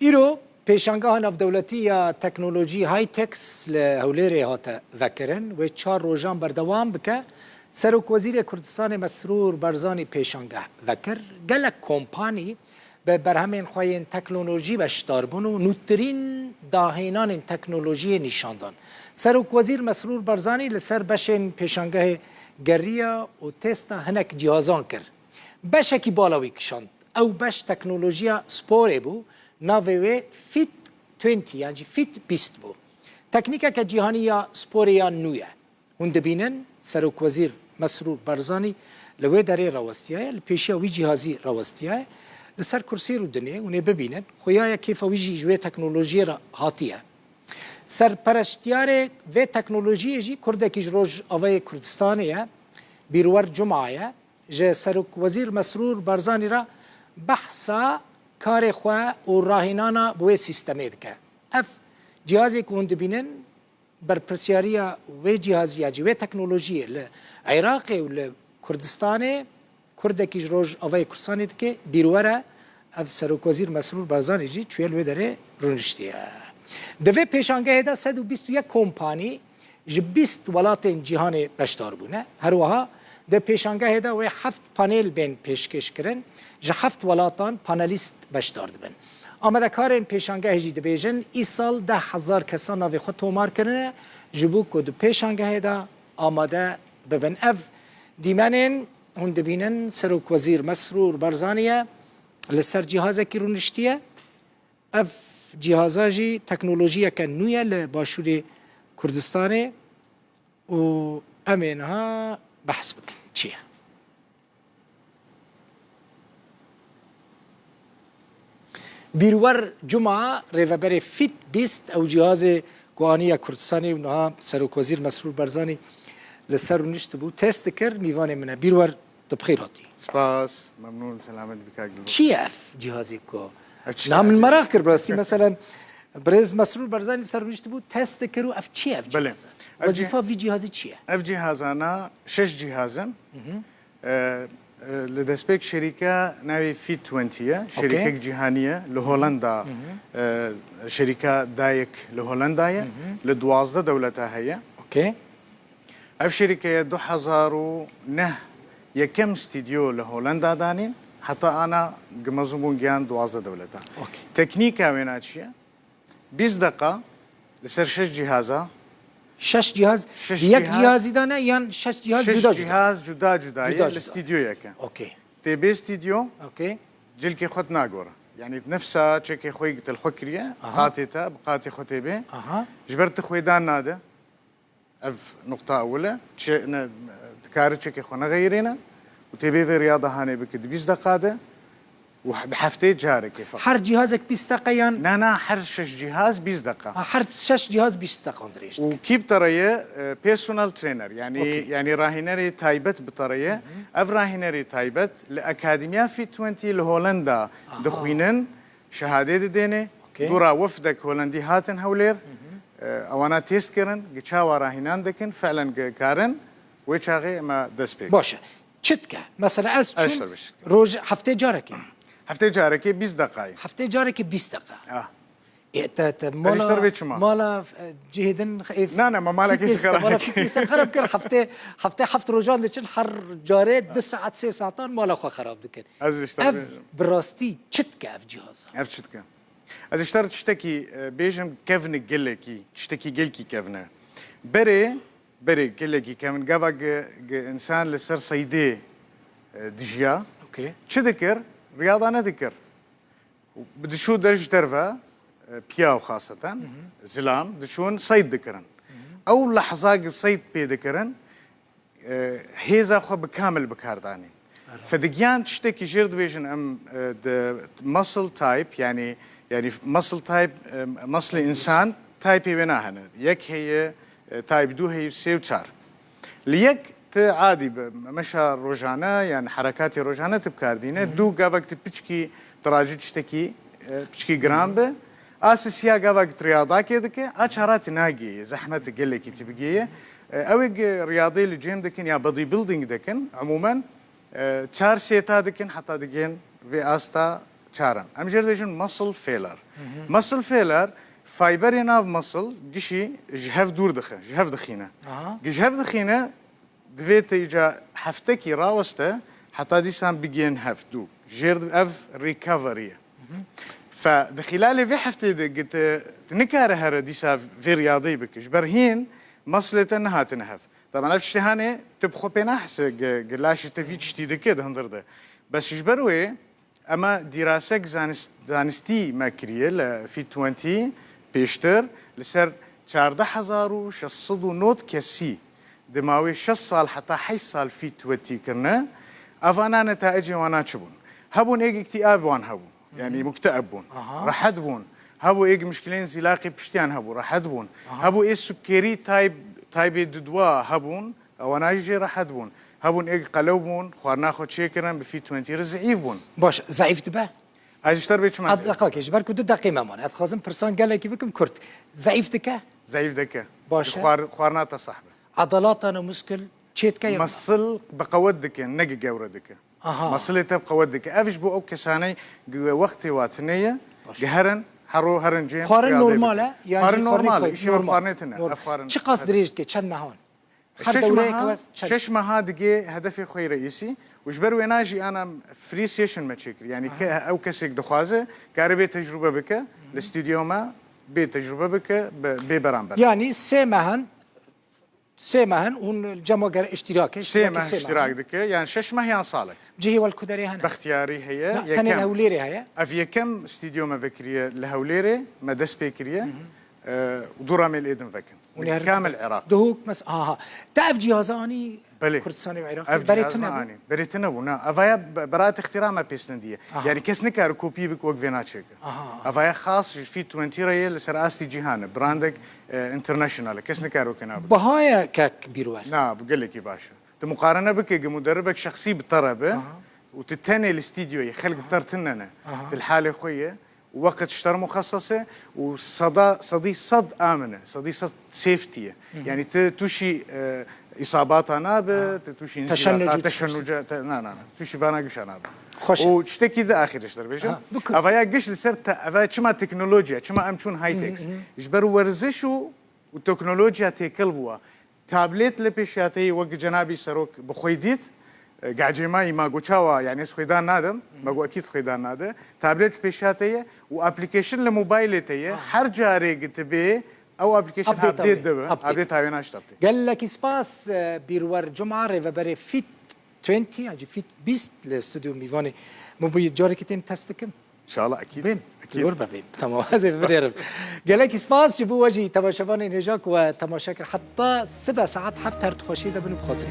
ایرو پیشنگاه نافدولتی یا تکنولوژی های تکس لهولێرێ هاتە ڤەکردن و 4 ڕۆژان بەردەوام بکە سەرۆکوەزیرە کوردستانی مەسرور بەرزانی پێشانگە ڤەکرد gelek کۆمپانی به برهمین خواهین تکنولوژی بشدار بون و نوترین داهینان تکنولوژی نشاندان سەرۆکوەزیر مسرور بەرزانی لەسەر بەشێن پێشانگە گەریە و تێستا هەنێک جیهازان کرد بەشێکی باڵەوەی کشاند ئەو بەش تەکنۆلۆژیە سپۆرێ بوو ناوێ وێ فیت 20 یانجی فیت 20 بوو تەکنیکەکە جیهانیە سپۆرەیە نوێە هون دەبینن سەرۆکوەزیر مسرور بەرزانی لەوێ دەرێ ڕەوەستیایە لە پێشیە وی جیهازی ڕەوەستیایە لەسەر کورسی رو دنێ و نێ ببینن خۆیایە کێفەویژی ژوێ تەکنۆلۆژیە هاتیە سەرپەرشتیارێک vê teknolojiyê jî Kurdekî ji Rojavayê Kurdistanê ye Bîrwer Cuma ye ji Serokvezîr Mesrûr Barzanî re behsa karê xwe û rahînana bi wê sîstemê dike. Ev cihazê ku hûn dibînin berpirsyariya wê cihaziya cî wê teknolojiyê li Iraqê û li Kurdistanê Kurdekî ji Rojavayê Kurdistanê dike Bîrwer e ev Serokvezîr Mesrûr Barzanî jî çûye li wê derê rûniştiye. Divê pêşangehê de 121 kompanî ji 20 welatên cîhanê beşdar bûne. Her wiha di pêşangehê de wê 7 panêl bên pêşkêş kirin ji 7 welatan panelîst beşdar dibin. Amadekarên pêşangehê jî dibêjin îsal 10,000 kesan navê xwe tomar kirine ji bo ku di pêşangehê de amade bibin. Ev dîmenên hûn dibînin Serokvezîr Mesrûr Barzanî ye li ser cîhazekî rûniştiye. Ev cihazا jî teknolojiyeke nû ye li Başûrê Kurdistanê û em ê niha behs bikin çi ye. Bîrwer Cuma rêveberê Fit 20 ew cihazê ku aniye Kurdistanê û niha Serokvezîr Mesrûr Barzanî li ser rûnişt bû test dikir nîvanê min e Bîrwer tu bixêr hatî. Spas memnûn selamet bika çi ye ev cihazê ku نعم المراخ كر براسي مثلا برز مسرور برزاني سرونيشت بو تست كرو اف تشي اف جهاز وظيفه في جهازي تشي اف جهازنا 6 جهازن لدسبيك شركه ناوي في 20 شركه جهانيه لهولندا شركه دايك لهولندا لدوازده دولتها هي اوكي اف شركه 2009 يكم استديو لهولندا دانين حتى أنا جمزومون جان دوازة دولتها. تكنيكا وين أشياء؟ 20 دقيقة لسر 6 جهازا. 6 جهاز؟ يك جهازي دانا يان 6 جهاز جدا جدا. 6 جهاز جدا جدا. الاستديو يكا. أوكي. تبي استديو. أوكي. جلك خد ناقورة. يعني نفسها شكل خوي قلت الخكرية قاتيتها بقاتي خطيبة. جبرت خوي دان ناده. أف نقطة أولى. تكارت شكل خونا غيرنا. وتبي في رياضة هاني بكد 20 دقيقة وبحفتي جارك فقط. حر جهازك 20 دقيقة يعني؟ لا حر 6 جهاز 20 دقيقة. حر 6 جهاز 20 دقيقة دريشت. وكيف ترى بيرسونال ترينر يعني راهنري تايبت بطريقة أف راهنري تايبت لأكاديمية في 20 لهولندا دخوينن شهادة دينه دورا وفدك هولندي هاتن هولير أوانا تيست كرن جشاوا راهنان دكن فعلا كارن ويشاغي ما دسبيك. باشه. چتکه مثلا از چون روز هفته جارکی هفته جارکی 20 دقیقه هفته جارکی 20 دقیقه تا مالا جهدن خیف نه ما مالك ايش مالا في خراب كر هفته روزان دچن هر جاره 2 ساعت 3 ساعتان مالا خو خراب دکن اف براستی چتکه اف جهاز اف چتکه از اشترت تشتكي بيجم كيفن جلكي تشتكي جلكي كيفن بري كلكي كمان جابك انسان لسر صيدي دجيا اوكي شو ذكر رياضه انا ذكر بدي شو درجه ترفا بياو خاصه زلام دشون صيد ذكرن او لحظه صيد بي ذكرن هيزا خو بكامل بكارداني فدقيان تشتكي جيرد بيجن ام مسل تايب يعني مسل تايب مسل انسان تايب بينا هنا يك هي تايب 2 هي 3 و 4 ليك عادي مشى روجانا يعني حركاتي روجانا تبكاردينه دو قابك تبشكي تراجع تشتكي بشكي جرام به اساسيا قابك رياضه كذاك اشارات ناقي زحمه تقلك تبقيه او رياضي الجيم دكن يا بودي بيلدينج دكن عموما 4 سيتا دكن حتى دكن في استا چارن ام جر بيجن مسل فيلر مسل فيلر فايبر يناف مسل جشي جهف دور دخه جهف دخينه جهف دخينه دويت يجا حفتكي راوسته حتى ديسان بيجين هف دو جير اف ريكفري فدخلال في حفتي قلت تنكاره هر ديسا في رياضي بك جبرهين مسلة انها تنهف طبعا عرفت شتهاني تبخو بينا حس قلاش تفيد شتي كده هندرده بس جبروي اما دراسك زانستي ماكريه في 20 بيشتر لسر 14600 نوت كسي دماوي 6 سال حتى 8 سال في توتي كرنا افانا نتائج وانا تشبون هبون ايج اكتئاب وان هبون يعني مكتئب بون راح هدبون هبو ايج مشكلين زلاقي بشتيان هبو راح هدبون هبو ايه سكري تايب ددوا هبون او انا جي راح هدبون هبون ايج قلوبون خوار ناخد شيكرن بفي 20 رزعيف بون باش ضعيف تبع اجشتر بيتش ما دقائق جبر كنت دقيقه مان اتخازم برسان قال لك بكم كرت ضعيف دكه ضعيف دكه باش خوارناتا صاحبه عضلاتنا مشكل تشيت كي مصل بقودك نجي جوردك مصلته بقودك افش بو كساني وقتي واتنيه جهرن حرو هرن جيم خارن نورمال يعني خارن نورمال شيء مقارنتنا شي قصد ريجك كان مهون شش مها دقي هدفي خوي رئيسي وجبر ويناجي انا فري سيشن ما تشكر يعني او كسيك دخوازه قاربي تجربه بك الاستوديو ما بتجربه بك ببرامبر يعني سيمهن والجماعة اشتراك اشتراك دك يعني شش ما هي صالك جهي والكدري هنا باختياري هي كان الهوليري هي افي كم استديو ما فكريه الهوليري ما دس بكريه ودورا من الايدن فكن كامل العراق دهوك مس تعرف جهازاني بلي كردستاني وعراقي بريتنا بونا افايا برات اختراع ما بيسنديه يعني كس نكار كوبي بك وقفينا تشيك افايا خاص في 20 ريال سراستي جيهان براندك انترناشونال كس نكار وكنا بهايا كبيروال نعم بقول لك يا باشا مقارنه بك مدربك شخصي بالطربه وتتني الاستديو يخلق بطرتنا في الحاله خويه وقت اشترى مخصصه صدي صد امنه صدي صد سيفتي يعني توشي اصابات انابه توشي تشنج لا توشي فاناقش انابه وتشتكي ذا اخر اشتر بيشا افايا قش لسرت افايا شما تكنولوجيا شما امشون هاي تكس جبر ورزشو والتكنولوجيا تيكلبوا تابلت لبيشاتي وق جنابي سروك بخويديت قاعد جماعي ما قوشاوا يعني خيدان نادم ما قو اكيد خيدان ناده تابلت بيشاتيه وابلكيشن لموبايلتيه هر جاري قتبي او ابلكيشن ابديت دبا ابديت هاوينا اشترتي قال لك سباس بيروار جمعه ريفبري فيت 20 يعني فيت بيست الاستوديو ميفاني مو جاري كتم تستكم ان شاء الله اكيد بين غربة بين تمام هذا بريرب قال لك سباس جيبوا وجهي تماشفاني نجاك وتماشاكر حتى 7 ساعات حفت هرت خوشيده بنو بخاطري